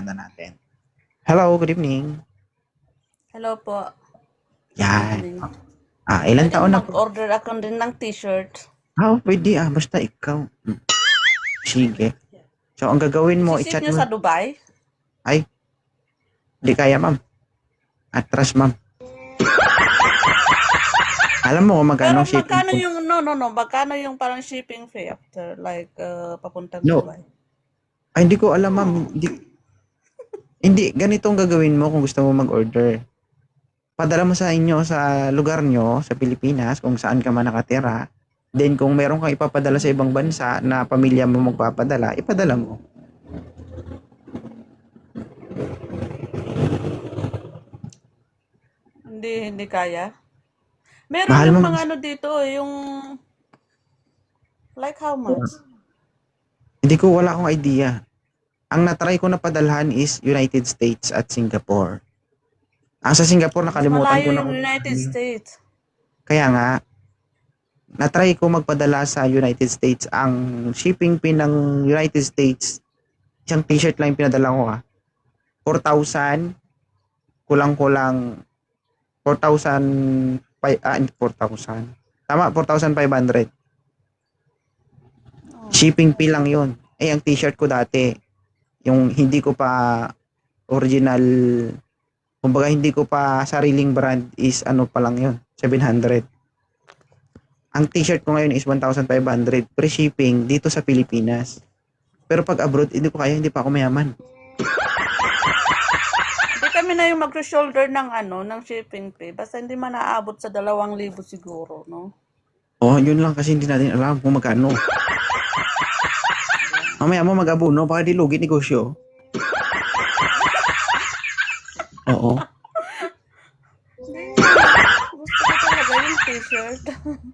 empleyado natin. Hello, good evening. Hello po. Yan. Evening. Ilan Pwede taon na po? mag-order ako din ng t-shirt. Pwede basta ikaw. Sige. So, ang gagawin mo, Sisip i-chat nyo mo. sa Dubai? Ay, di kaya, ma'am. Atras, ma'am. Alam mo kung magkano Pero shipping magkano ko? yung, magkano yung parang shipping fee after, like, papuntang No. Dubai? Hindi ko alam, ma'am. Hindi, ganito ang gagawin mo kung gusto mo mag-order. Padala mo sa inyo sa lugar nyo, sa Pilipinas, kung saan ka man nakatira. Then, kung meron kang ipapadala sa ibang bansa na pamilya mo magpapadala, ipadala mo. Hindi kaya. Meron Mahal yung mo. mga ano dito, yung, like how much? Hindi ko, wala akong idea. Ang natry ko na padalhan is United States at Singapore. Sa Singapore, Mas nakalimutan malayo ko na yung kung United States. Kaya nga, natry ko magpadala sa United States. Ang shipping fee ng United States, isang t-shirt lang yung pinadala ko 4,000, kulang-kulang 4,000, 4,000. Tama, 4,500. Shipping fee lang yun. Ang t-shirt ko dati, yung hindi ko pa original, kumbaga hindi ko pa sariling brand is ano pa lang yun, 700. Ang t-shirt ko ngayon is 1,500 free shipping dito sa Pilipinas. Pero pag abroad, hindi ko kaya, hindi pa ako mayaman. Hindi kami na yung mag-shoulder ng ng shipping fee. Basta hindi man naabot sa 2,000 siguro, no? Yun lang kasi hindi natin alam kung magkano. Mamaya mo mag-abuno, baka di lugi negosyo. Oo. Gusto ko talaga yung t-shirt.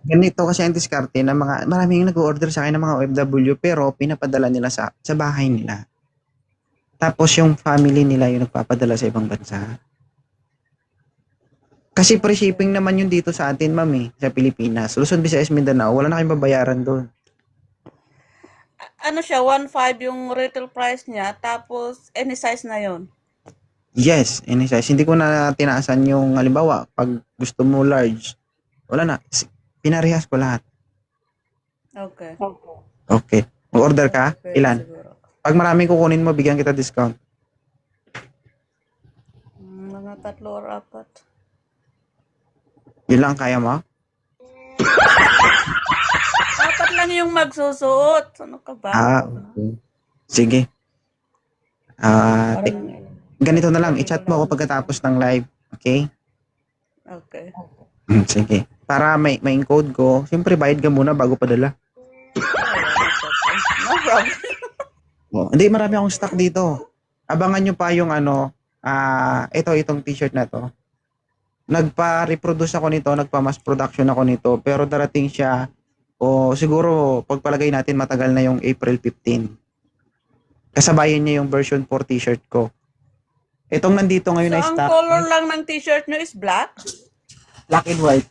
Ganito kasi ang diskarte ng mga, maraming nag-order sa akin ng mga OFW pero pinapadala nila sa bahay nila. Tapos yung family nila yung nagpapadala sa ibang bansa. Kasi free shipping naman yun dito sa atin, ma'am sa Pilipinas. Luzon, Visayas, Mindanao, wala na kayong babayaran doon. Ano siya, 1.5 yung retail price niya, tapos any size na yon. Yes, any size. Hindi ko na tinaasan yung, halimbawa, pag gusto mo large, wala na. Pinarehas ko lahat. Okay. Okay. Mag-order ka? Pwede Ilan? siguro. Pag marami kukunin mo, bigyan kita discount. Mga 3 or 4. Yun lang kaya mo? 4 lang yung magsusuot. Ano ka ba? Okay. Sige. Ganito na lang. I-chat mo ako pagkatapos ng live. Okay? Okay. Sige. Para may encode ko. Siyempre, bayad ka muna bago padala. No problem. Hindi, marami akong stock dito. Abangan nyo pa yung itong t-shirt na to. Nagpa-reproduce ako nito, nagpa-mass production ako nito, pero darating siya, siguro, pagpalagay natin, matagal na yung April 15. Kasabayan niya yung version 4 t-shirt ko. Itong nandito ngayon So, na ang stock. color lang ng t-shirt nyo is black? Black and white.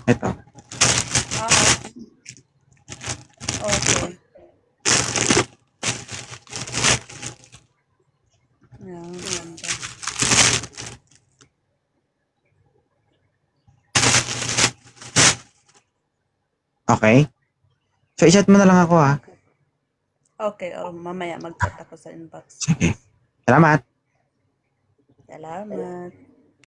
Ito. Okay. Yan, ganda. Okay? So, i-chat mo na lang ako Okay, mamaya mag-chat ako sa inbox. Sige. Salamat. Salamat.